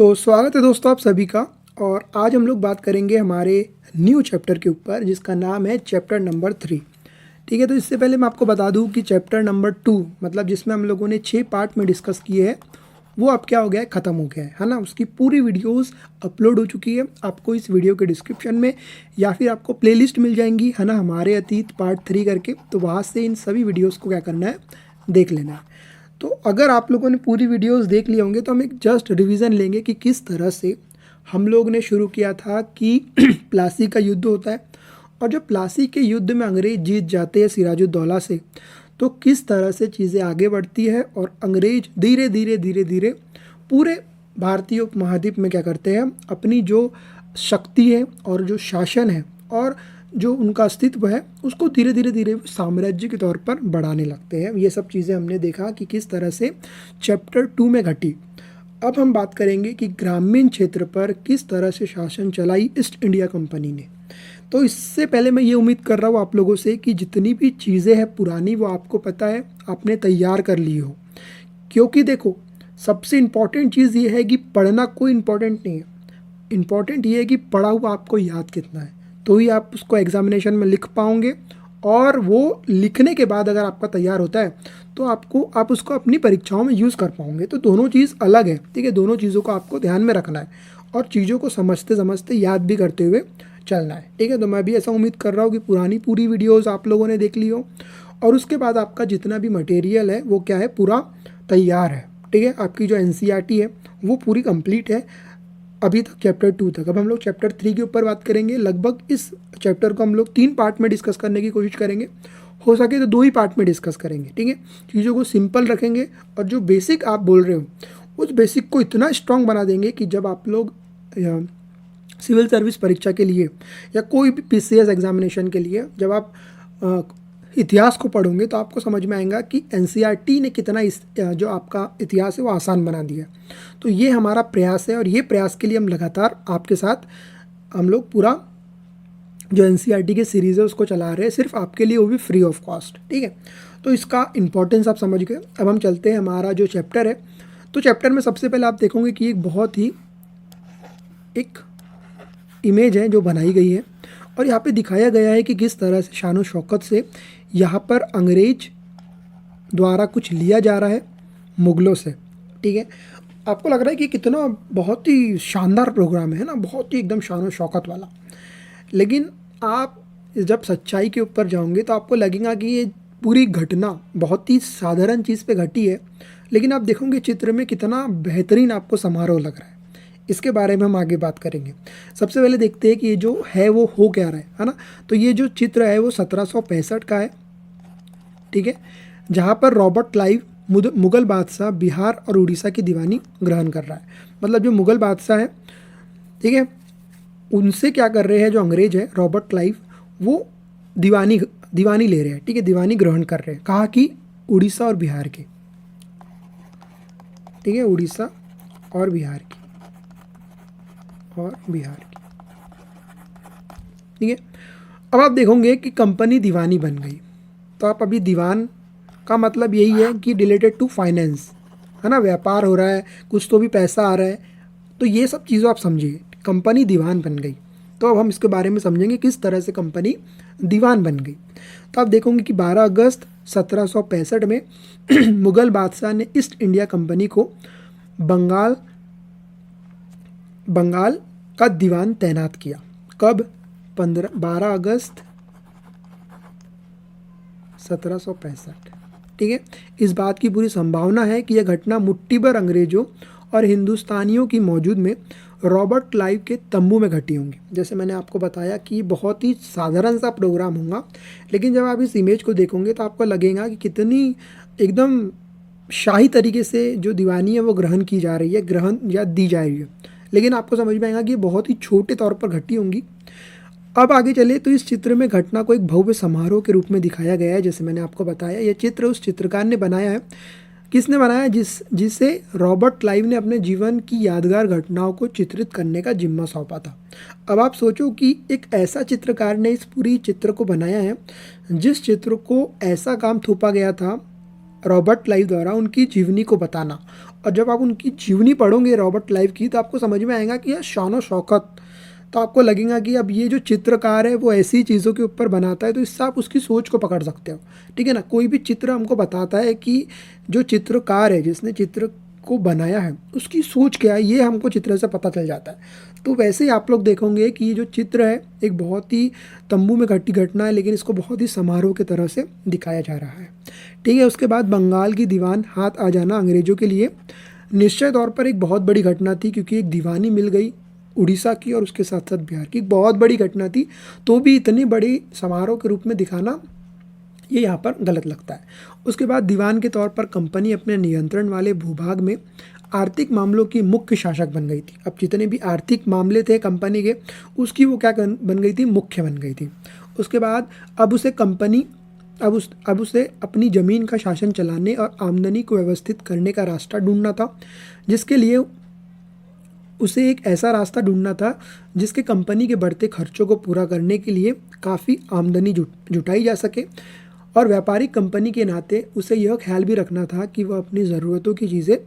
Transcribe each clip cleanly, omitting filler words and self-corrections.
तो स्वागत है दोस्तों आप सभी का। और आज हम लोग बात करेंगे हमारे न्यू चैप्टर के ऊपर जिसका नाम है चैप्टर नंबर 3। ठीक है, तो इससे पहले मैं आपको बता दूं कि चैप्टर नंबर 2 मतलब जिसमें हम लोगों ने 6 पार्ट में डिस्कस किए हैं वो अब क्या हो गया है, ख़त्म हो गया है ना। उसकी पूरी वीडियोस अपलोड हो चुकी है। आपको इस वीडियो के डिस्क्रिप्शन में या फिर आपको प्लेलिस्ट मिल जाएंगी है ना, हमारे अतीत पार्ट 3 करके। तो वहाँ से इन सभी वीडियोज़ को क्या करना है, देख लेना है। तो अगर आप लोगों ने पूरी वीडियोस देख लिए होंगे तो हम एक जस्ट रिवीजन लेंगे कि किस तरह से हम लोग ने शुरू किया था कि प्लासी का युद्ध होता है और जब प्लासी के युद्ध में अंग्रेज जीत जाते हैं सिराजुद्दौला से, तो किस तरह से चीज़ें आगे बढ़ती है और अंग्रेज धीरे धीरे धीरे धीरे पूरे भारतीय उपमहाद्वीप में क्या करते हैं, अपनी जो शक्ति है और जो शासन है और जो उनका अस्तित्व है उसको धीरे धीरे धीरे साम्राज्य के तौर पर बढ़ाने लगते हैं। ये सब चीज़ें हमने देखा कि किस तरह से चैप्टर 2 में घटी। अब हम बात करेंगे कि ग्रामीण क्षेत्र पर किस तरह से शासन चलाई ईस्ट इंडिया कंपनी ने। तो इससे पहले मैं ये उम्मीद कर रहा हूँ आप लोगों से कि जितनी भी चीज़ें हैं पुरानी वो आपको पता है, आपने तैयार कर ली हो। क्योंकि देखो, सबसे इम्पॉर्टेंट चीज़ ये है कि पढ़ना कोई इम्पॉर्टेंट नहीं है, इम्पॉर्टेंट ये है कि पढ़ा हुआ आपको याद कितना है, तो ही आप उसको एग्जामिनेशन में लिख पाओगे। और वो लिखने के बाद अगर आपका तैयार होता है तो आप उसको अपनी परीक्षाओं में यूज़ कर पाओगे। तो दोनों चीज़ अलग है, ठीक है। दोनों चीज़ों को आपको ध्यान में रखना है और चीज़ों को समझते समझते याद भी करते हुए चलना है, ठीक है। तो मैं भी ऐसा उम्मीद कर रहा हूँ कि पुरानी पूरी वीडियोज़ आप लोगों ने देख ली हो और उसके बाद आपका जितना भी मटेरियल है वो क्या है, पूरा तैयार है, ठीक है। आपकी जो NCERT है वो पूरी कंप्लीट है अभी तक चैप्टर 2 तक। अब हम लोग चैप्टर 3 के ऊपर बात करेंगे। लगभग इस चैप्टर को हम लोग 3 पार्ट में डिस्कस करने की कोशिश करेंगे, हो सके तो 2 ही पार्ट में डिस्कस करेंगे, ठीक है। चीज़ों को सिंपल रखेंगे और जो बेसिक आप बोल रहे हो उस बेसिक को इतना स्ट्रांग बना देंगे कि जब आप लोग सिविल सर्विस परीक्षा के लिए या कोई भी PCS एग्जामिनेशन के लिए जब आप इतिहास को पढ़ोगे तो आपको समझ में आएगा कि NCERT ने कितना जो आपका इतिहास है वो आसान बना दिया। तो ये हमारा प्रयास है और ये प्रयास के लिए हम लगातार आपके साथ हम लोग पूरा जो NCERT के सीरीज़ है उसको चला रहे हैं, सिर्फ आपके लिए, वो भी फ्री ऑफ कॉस्ट, ठीक है। तो इसका इम्पोर्टेंस आप समझ गए। अब हम चलते हैं हमारा जो चैप्टर है। तो चैप्टर में सबसे पहले आप देखोगे कि एक बहुत ही एक इमेज है जो बनाई गई है और यहाँ पे दिखाया गया है कि किस तरह से शान शौकत से यहाँ पर अंग्रेज द्वारा कुछ लिया जा रहा है मुग़लों से, ठीक है। आपको लग रहा है कि कितना बहुत ही शानदार प्रोग्राम है ना, बहुत ही एकदम शान शौकत वाला। लेकिन आप जब सच्चाई के ऊपर जाओगे तो आपको लगेगा कि ये पूरी घटना बहुत ही साधारण चीज़ पे घटी है, लेकिन आप देखोगे चित्र में कितना बेहतरीन आपको समारोह लग रहा है। इसके बारे में हम आगे बात करेंगे। सबसे पहले देखते हैं कि ये जो है वो हो क्या रहा है ना। तो ये जो चित्र है वो 1765 का है, ठीक है, जहाँ पर रॉबर्ट क्लाइव मुग़ल बादशाह बिहार और उड़ीसा की दीवानी ग्रहण कर रहा है। मतलब जो मुग़ल बादशाह है, ठीक है, उनसे क्या कर रहे हैं, जो अंग्रेज है रॉबर्ट क्लाइव, वो दीवानी ले रहे हैं, ठीक है, दीवानी ग्रहण कर रहे हैं। कहा कि उड़ीसा और बिहार की, ठीक है, उड़ीसा और बिहार की ठीक है। अब आप देखोगे कि कंपनी दीवानी बन गई। तो आप अभी दीवान का मतलब यही है कि रिलेटेड टू फाइनेंस, है ना, व्यापार हो रहा है, कुछ तो भी पैसा आ रहा है। तो ये सब चीज़ों आप समझिए, कंपनी दीवान बन गई। तो अब हम इसके बारे में समझेंगे किस तरह से कंपनी दीवान बन गई। तो आप देखोगे कि 12 अगस्त 1765 में मुग़ल बादशाह ने ईस्ट इंडिया कंपनी को बंगाल का दीवान तैनात किया। कब? 12 अगस्त 1765, ठीक है। इस बात की पूरी संभावना है कि यह घटना मुट्ठी भर अंग्रेजों और हिंदुस्तानियों की मौजूद में रॉबर्ट क्लाइव के तंबू में घटी होंगी। जैसे मैंने आपको बताया कि बहुत ही साधारण सा प्रोग्राम होगा, लेकिन जब आप इस इमेज को देखोगे तो आपको लगेगा कि कितनी एकदम शाही तरीके से जो दीवानी है वो ग्रहण की जा रही है, ग्रहण या दी जा रही है। लेकिन आपको समझ में आएगा कि ये बहुत ही छोटे तौर पर घटी होंगी। अब आगे चले तो इस चित्र में घटना को एक भव्य समारोह के रूप में दिखाया गया है। जैसे मैंने आपको बताया, यह चित्र उस चित्रकार ने बनाया है। किसने बनाया? जिसे रॉबर्ट क्लाइव ने अपने जीवन की यादगार घटनाओं को चित्रित करने का जिम्मा सौंपा था। अब आप सोचो कि एक ऐसा चित्रकार ने इस पूरी चित्र को बनाया है, जिस चित्र को ऐसा काम थोपा गया था रॉबर्ट क्लाइव द्वारा उनकी जीवनी को बताना। और जब आप उनकी जीवनी पढ़ोगे रॉबर्ट क्लाइव की, तो आपको समझ में आएगा कि यह शान और शौकत, तो आपको लगेगा कि अब ये जो चित्रकार है वो ऐसी चीज़ों के ऊपर बनाता है, तो इससे आप उसकी सोच को पकड़ सकते हो। ठीक है ना, कोई भी चित्र हमको बताता है कि जो चित्रकार है, जिसने चित्र को बनाया है, उसकी सोच क्या है, ये हमको चित्र से पता चल जाता है। तो वैसे ही आप लोग देखोगे कि ये जो चित्र है एक बहुत ही तंबू में घटी घटना है, लेकिन इसको बहुत ही समारोह की तरह से दिखाया जा रहा है। ठीक है, उसके बाद बंगाल की दीवान हाथ आ जाना अंग्रेज़ों के लिए निश्चय तौर पर एक बहुत बड़ी घटना थी, क्योंकि एक दीवानी मिल गई उड़ीसा की और उसके साथ साथ बिहार की, एक बहुत बड़ी घटना थी। तो भी इतनी बड़ी समारोह के रूप में दिखाना ये यहाँ पर गलत लगता है। उसके बाद दीवान के तौर पर कंपनी अपने नियंत्रण वाले भूभाग में आर्थिक मामलों की मुख्य शासक बन गई थी। अब जितने भी आर्थिक मामले थे कंपनी के, उसकी वो क्या बन गई थी, मुख्य बन गई थी। उसके बाद अब उसे अपनी ज़मीन का शासन चलाने और आमदनी को व्यवस्थित करने का रास्ता ढूंढना था, जिसके लिए उसे एक ऐसा रास्ता ढूंढना था जिसके कंपनी के बढ़ते खर्चों को पूरा करने के लिए काफ़ी आमदनी जुटाई जा सके। और व्यापारिक कंपनी के नाते उसे यह ख्याल भी रखना था कि वह अपनी ज़रूरतों की चीज़ें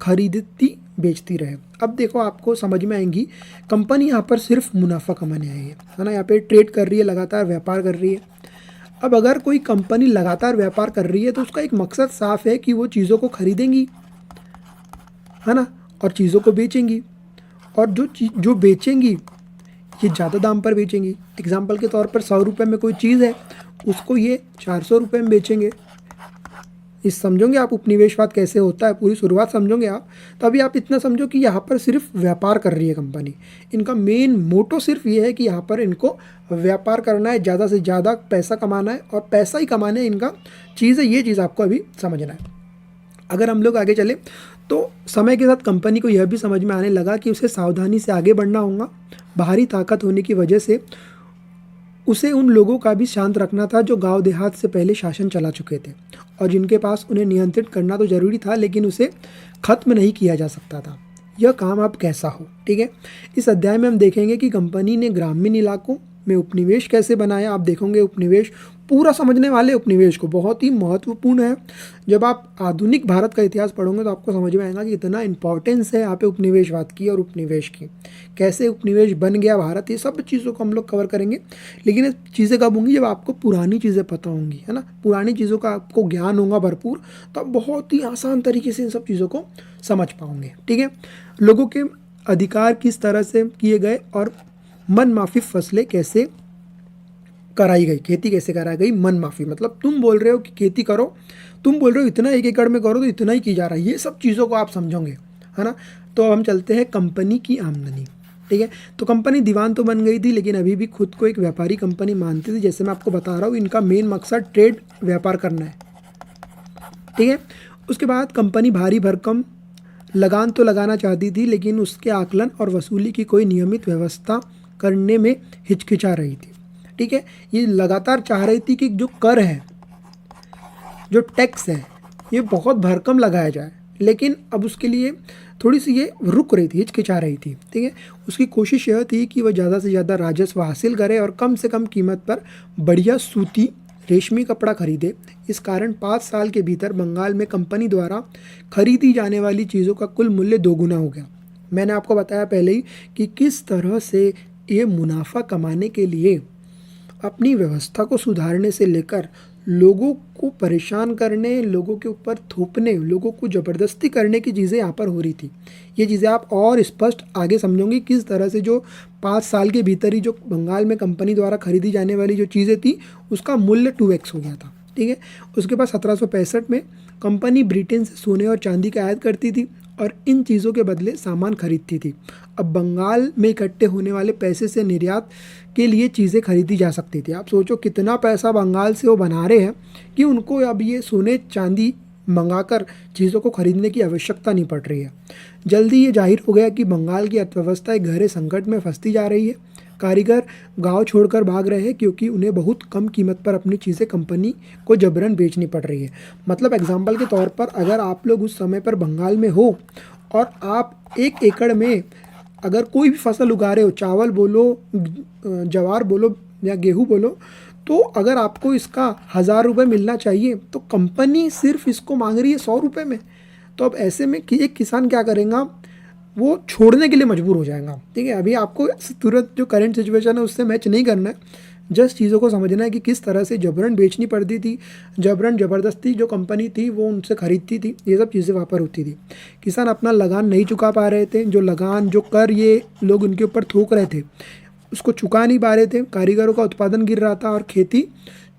खरीदती बेचती रहे। अब देखो, आपको समझ में आएंगी, कंपनी यहाँ पर सिर्फ मुनाफा कमाने आई है ना, यहाँ पे ट्रेड कर रही है, लगातार व्यापार कर रही है। अब अगर कोई कंपनी लगातार व्यापार कर रही है तो उसका एक मकसद साफ है कि वो चीज़ों को खरीदेंगी, है ना, और चीज़ों को बेचेंगी। और जो बेचेंगी ये ज़्यादा दाम पर बेचेंगी। एग्जाम्पल के तौर पर 100 रुपये में कोई चीज़ है, उसको ये 400 रुपये में बेचेंगे। इस समझोगे आप उपनिवेशवाद कैसे होता है, पूरी शुरुआत समझोगे आप, तो अभी आप इतना समझो कि यहाँ पर सिर्फ व्यापार कर रही है कंपनी। इनका मेन मोटो सिर्फ ये है कि यहाँ पर इनको व्यापार करना है, ज़्यादा से ज़्यादा पैसा कमाना है, और पैसा ही कमाना है इनका चीज़ है। ये चीज़ आपको अभी समझना है। अगर हम लोग आगे चले तो समय के साथ कंपनी को यह भी समझ में आने लगा कि उसे सावधानी से आगे बढ़ना होगा। बाहरी ताकत होने की वजह से उसे उन लोगों का भी शांत रखना था जो गांव देहात से पहले शासन चला चुके थे, और जिनके पास उन्हें नियंत्रित करना तो जरूरी था, लेकिन उसे खत्म नहीं किया जा सकता था। यह काम अब कैसा हो। ठीक है, इस अध्याय में हम देखेंगे कि कंपनी ने ग्रामीण इलाकों में उपनिवेश कैसे बनाया। आप देखोगे उपनिवेश पूरा समझने वाले उपनिवेश को बहुत ही महत्वपूर्ण है। जब आप आधुनिक भारत का इतिहास पढ़ोगे तो आपको समझ में आएगा कि इतना इंपॉर्टेंस है यहाँ पे उपनिवेशवाद की और उपनिवेश की, कैसे उपनिवेश बन गया भारत, ये सब चीज़ों को हम लोग कवर करेंगे। लेकिन ये चीज़ें कब होंगी, जब आपको पुरानी चीज़ें पता होंगी, है ना, पुरानी चीज़ों का आपको ज्ञान होगा भरपूर, तो आप बहुत ही आसान तरीके से इन सब चीज़ों को समझ पाओगे। ठीक है, लोगों के अधिकार किस तरह से किए गए और मन माफी फसलें कैसे कराई गई, खेती कैसे कराई गई। मन माफी मतलब तुम बोल रहे हो कि खेती करो, तुम बोल रहे हो इतना 1 एकड़ में करो तो इतना ही की जा रहा है, ये सब चीज़ों को आप समझोगे, है ना। तो अब हम चलते हैं कंपनी की आमदनी। ठीक है, तो कंपनी दीवान तो बन गई थी, लेकिन अभी भी खुद को एक व्यापारी कंपनी मानती थी। जैसे मैं आपको बता रहा हूँ, इनका मेन मकसद ट्रेड व्यापार करना है। ठीक है, उसके बाद कंपनी भारी भरकम लगान तो लगाना चाहती थी, लेकिन उसके आकलन और वसूली की कोई नियमित व्यवस्था करने में हिचकिचा रही थी। ठीक है, ये लगातार चाह रही थी कि जो कर है, जो टैक्स है, ये बहुत भरकम लगाया जाए, लेकिन अब उसके लिए थोड़ी सी ये रुक रही थी, हिचकिचा रही थी। ठीक है, उसकी कोशिश यह थी कि वह ज़्यादा से ज़्यादा राजस्व हासिल करे और कम से कम कीमत पर बढ़िया सूती रेशमी कपड़ा खरीदे। इस कारण 5 साल के भीतर बंगाल में कंपनी द्वारा खरीदी जाने वाली चीज़ों का कुल मूल्य 2 गुना हो गया। मैंने आपको बताया पहले ही कि किस तरह से ये मुनाफा कमाने के लिए अपनी व्यवस्था को सुधारने से लेकर लोगों को परेशान करने, लोगों के ऊपर थोपने, लोगों को ज़बरदस्ती करने की चीज़ें यहाँ पर हो रही थी। ये चीज़ें आप और स्पष्ट आगे समझोगे किस तरह से जो 5 साल के भीतर ही जो बंगाल में कंपनी द्वारा खरीदी जाने वाली जो चीज़ें थी उसका मूल्य 2x हो गया था। ठीक है, उसके बाद 1765 में कंपनी ब्रिटेन से सोने और चांदी का आयात करती थी और इन चीज़ों के बदले सामान खरीदती थी। अब बंगाल में इकट्ठे होने वाले पैसे से निर्यात के लिए चीज़ें खरीदी जा सकती थी। आप सोचो कितना पैसा बंगाल से वो बना रहे हैं कि उनको अब ये सोने चांदी मंगाकर चीज़ों को खरीदने की आवश्यकता नहीं पड़ रही है। जल्दी ये जाहिर हो गया कि बंगाल की अर्थव्यवस्था एक गहरे संकट में फंसती जा रही है। कारीगर गांव छोड़कर भाग रहे हैं क्योंकि उन्हें बहुत कम कीमत पर अपनी चीज़ें कंपनी को जबरन बेचनी पड़ रही है। मतलब एग्जाम्पल के तौर पर अगर आप लोग उस समय पर बंगाल में हो और आप 1 एकड़ में अगर कोई भी फसल उगा रहे हो, चावल बोलो, ज्वार बोलो या गेहूँ बोलो, तो अगर आपको इसका 1000 रुपये मिलना चाहिए तो कंपनी सिर्फ इसको मांग रही है 100 रुपये में। तो अब ऐसे में कि एक किसान क्या करेगा, वो छोड़ने के लिए मजबूर हो जाएगा। ठीक है, अभी आपको तुरंत जो करंट सिचुएशन है उससे मैच नहीं करना है, जस्ट चीज़ों को समझना है कि किस तरह से जबरन बेचनी पड़ती थी, जबरन ज़बरदस्ती जो कंपनी थी वो उनसे खरीदती थी, ये सब चीज़ें वहाँ पर होती थी। किसान अपना लगान नहीं चुका पा रहे थे, जो लगान जो कर ये लोग उनके ऊपर थोक रहे थे उसको चुका नहीं पा रहे थे, कारीगरों का उत्पादन गिर रहा था और खेती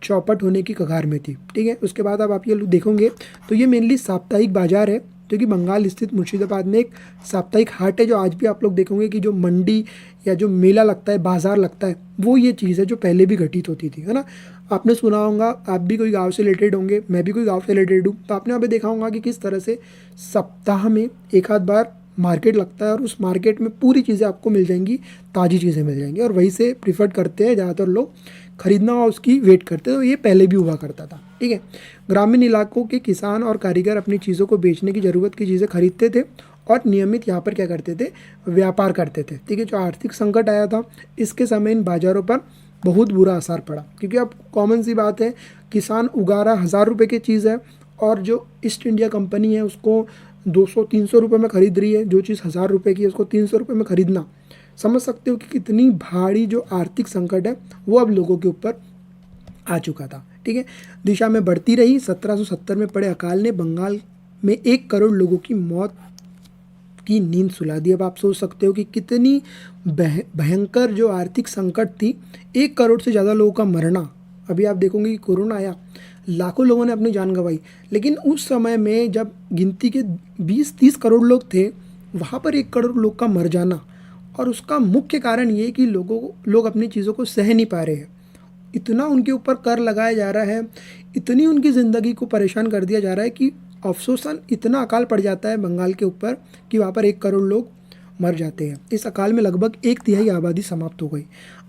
चौपट होने की कगार में थी। ठीक है, उसके बाद अब आप ये देखोगे तो ये मेनली साप्ताहिक बाजार है, जो कि बंगाल स्थित मुर्शिदाबाद में एक साप्ताहिक हाट है, जो आज भी आप लोग देखोगे कि जो मंडी या जो मेला लगता है, बाजार लगता है, वो ये चीज़ है जो पहले भी घटित होती थी, है ना। आपने सुना होगा, आप भी कोई गांव से रिलेटेड होंगे, मैं भी कोई गांव से रिलेटेड हूँ, तो आपने वहाँ पे देखा होगा कि किस तरह से सप्ताह में एक आध बार मार्केट लगता है और उस मार्केट में पूरी चीज़ें आपको मिल जाएंगी, ताज़ी चीज़ें मिल जाएंगी, और वहीं से प्रीफर करते हैं ज़्यादातर लोग खरीदना और उसकी वेट करते हैं। तो ये पहले भी हुआ करता था। ठीक है, ग्रामीण इलाकों के किसान और कारीगर अपनी चीज़ों को बेचने की ज़रूरत की चीज़ें खरीदते थे और नियमित यहाँ पर क्या करते थे, व्यापार करते थे। ठीक है, जो आर्थिक संकट आया था इसके समय इन बाज़ारों पर बहुत बुरा असर पड़ा, क्योंकि अब कॉमन सी बात है, किसान उगा रहा 1000 रुपये की चीज़ है और जो ईस्ट इंडिया कंपनी है उसको 200-300 रुपये में ख़रीद रही है। जो चीज़ 1000 रुपये की है उसको 300 रुपये में ख़रीदना, समझ सकते हो कि कितनी भारी जो आर्थिक संकट है वो अब लोगों के ऊपर आ चुका था। ठीक है, दिशा में बढ़ती रही। 1770 में पड़े अकाल ने बंगाल में 1 करोड़ लोगों की मौत की नींद सुला दी। अब आप सोच सकते हो कि कितनी भयंकर जो आर्थिक संकट थी, 1 करोड़ से ज़्यादा लोगों का मरना। अभी आप देखोगे कि कोरोना आया, लाखों लोगों ने अपनी जान गंवाई, लेकिन उस समय में जब गिनती के 20-30 करोड़ लोग थे, वहाँ पर 1 करोड़ लोग का मर जाना, और उसका मुख्य कारण ये कि लोग अपनी चीज़ों को सह नहीं पा रहे हैं। इतना उनके ऊपर कर लगाया जा रहा है, इतनी उनकी ज़िंदगी को परेशान कर दिया जा रहा है कि अफसोसन इतना अकाल पड़ जाता है बंगाल के ऊपर कि वहाँ पर 1 करोड़ लोग मर जाते हैं। इस अकाल में लगभग 1/3 आबादी समाप्त हो गई।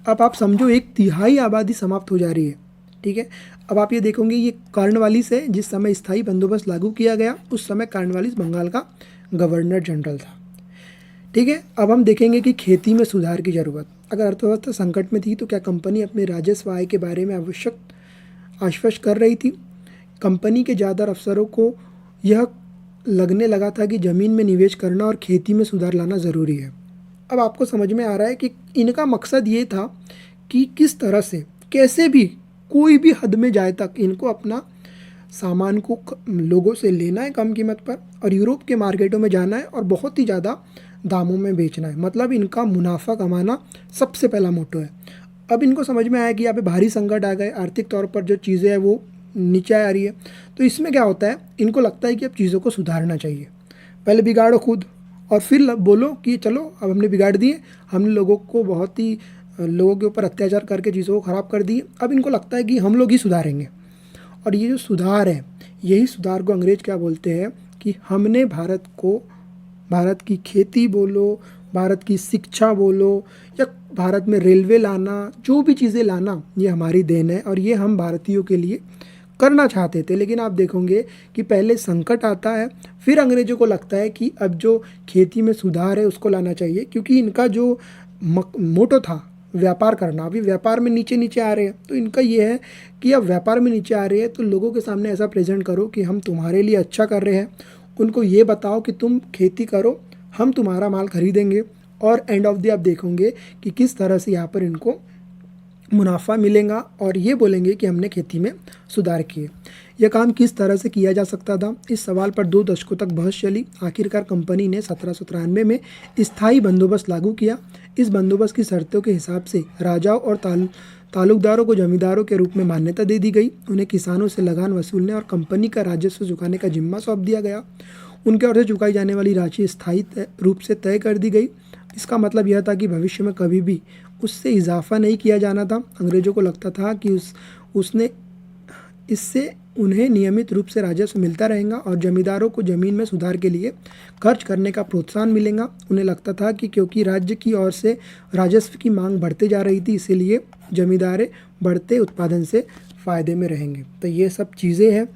अब आप समझो 1/3 आबादी समाप्त हो जा रही है। ठीक है, अब आप ये देखोगे, ये कॉर्नवालिस है, जिस समय स्थायी बंदोबस्त लागू किया गया उस समय कॉर्नवालिस बंगाल का गवर्नर जनरल था। ठीक है, अब हम देखेंगे कि खेती में सुधार की ज़रूरत। अगर अर्थव्यवस्था संकट में थी तो क्या कंपनी अपने राजस्व आय के बारे में आवश्यक आश्वस्त कर रही थी? कंपनी के ज़्यादातर अफसरों को यह लगने लगा था कि ज़मीन में निवेश करना और खेती में सुधार लाना ज़रूरी है। अब आपको समझ में आ रहा है कि इनका मकसद ये था कि किस तरह से, कैसे भी, कोई भी हद में जाए तक इनको अपना सामान को लोगों से लेना है कम कीमत पर और यूरोप के मार्केटों में जाना है और बहुत ही ज़्यादा दामों में बेचना है। मतलब इनका मुनाफा कमाना सबसे पहला मोटो है। अब इनको समझ में आया कि यहाँ पे भारी संकट आ गए, आर्थिक तौर पर जो चीज़ें हैं वो नीचे आ रही है। तो इसमें क्या होता है, इनको लगता है कि अब चीज़ों को सुधारना चाहिए। पहले बिगाड़ो खुद और फिर बोलो कि चलो अब हमने बिगाड़ दिए, हमने लोगों को बहुत ही लोगों के ऊपर अत्याचार करके चीज़ों को ख़राब कर दिए। अब इनको लगता है कि हम लोग ही सुधारेंगे। और ये जो सुधार है, यही सुधार को अंग्रेज क्या बोलते हैं कि हमने भारत की खेती बोलो, भारत की शिक्षा बोलो, या भारत में रेलवे लाना, जो भी चीज़ें लाना, ये हमारी देन है और ये हम भारतीयों के लिए करना चाहते थे। लेकिन आप देखोगे कि पहले संकट आता है, फिर अंग्रेज़ों को लगता है कि अब जो खेती में सुधार है उसको लाना चाहिए, क्योंकि इनका जो मोटो था व्यापार करना, अभी व्यापार में नीचे नीचे आ रहे हैं। तो इनका ये है कि अब व्यापार में नीचे आ रहे हैं तो लोगों के सामने ऐसा प्रेजेंट करो कि हम तुम्हारे लिए अच्छा कर रहे हैं। उनको ये बताओ कि तुम खेती करो, हम तुम्हारा माल खरीदेंगे, और एंड ऑफ द आप देखोगे कि किस तरह से यहाँ पर इनको मुनाफा मिलेगा और ये बोलेंगे कि हमने खेती में सुधार किए। यह काम किस तरह से किया जा सकता था, इस सवाल पर 2 दशकों तक बहस चली। आखिरकार कंपनी ने 1793 में स्थायी बंदोबस्त लागू किया। इस बंदोबस्त की शर्तों के हिसाब से राजाओं और तालुकदारों को जमींदारों के रूप में मान्यता दे दी गई। उन्हें किसानों से लगान वसूलने और कंपनी का राजस्व चुकाने का जिम्मा सौंप दिया गया। उनके ओर से चुकाई जाने वाली राशि स्थायी रूप से तय कर दी गई। इसका मतलब यह था कि भविष्य में कभी भी उससे इजाफा नहीं किया जाना था। अंग्रेज़ों को लगता था कि इससे उन्हें नियमित रूप से राजस्व मिलता रहेगा और जमींदारों को ज़मीन में सुधार के लिए खर्च करने का प्रोत्साहन मिलेगा। उन्हें लगता था कि क्योंकि राज्य की ओर से राजस्व की मांग बढ़ते जा रही थी, इसीलिए जमींदार बढ़ते उत्पादन से फ़ायदे में रहेंगे। तो ये सब चीज़ें हैं।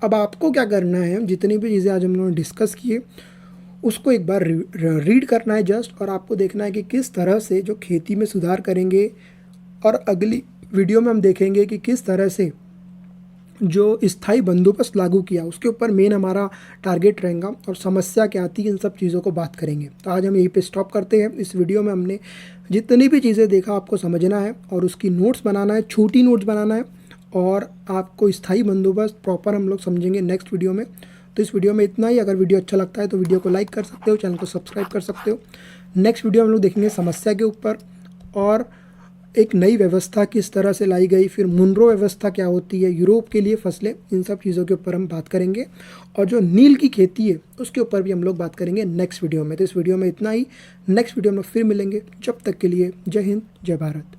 अब आपको क्या करना है, जितनी भी चीज़ें आज हम लोगों ने डिस्कस किए उसको एक बार रीड करना है जस्ट, और आपको देखना है कि किस तरह से जो खेती में सुधार करेंगे और अगली वीडियो में हम देखेंगे कि किस तरह से जो स्थायी बंदोबस्त लागू किया उसके ऊपर मेन हमारा टारगेट रहेगा और समस्या क्या आती है, इन सब चीज़ों को बात करेंगे। तो आज हम यहीं पे स्टॉप करते हैं। इस वीडियो में हमने जितनी भी चीज़ें देखा आपको समझना है और उसकी नोट्स बनाना है, छोटी नोट्स बनाना है, और आपको स्थायी बंदोबस्त प्रॉपर हम लोग समझेंगे नेक्स्ट वीडियो में। तो इस वीडियो में इतना ही। अगर वीडियो अच्छा लगता है तो वीडियो को लाइक कर सकते हो, चैनल को सब्सक्राइब कर सकते हो। नेक्स्ट वीडियो हम लोग देखेंगे समस्या के ऊपर और एक नई व्यवस्था किस तरह से लाई गई, फिर मुनरो व्यवस्था क्या होती है, यूरोप के लिए फसलें, इन सब चीज़ों के ऊपर हम बात करेंगे। और जो नील की खेती है उसके ऊपर भी हम लोग बात करेंगे नेक्स्ट वीडियो में। तो इस वीडियो में इतना ही। नेक्स्ट वीडियो में फिर मिलेंगे। जब तक के लिए जय हिंद, जय भारत।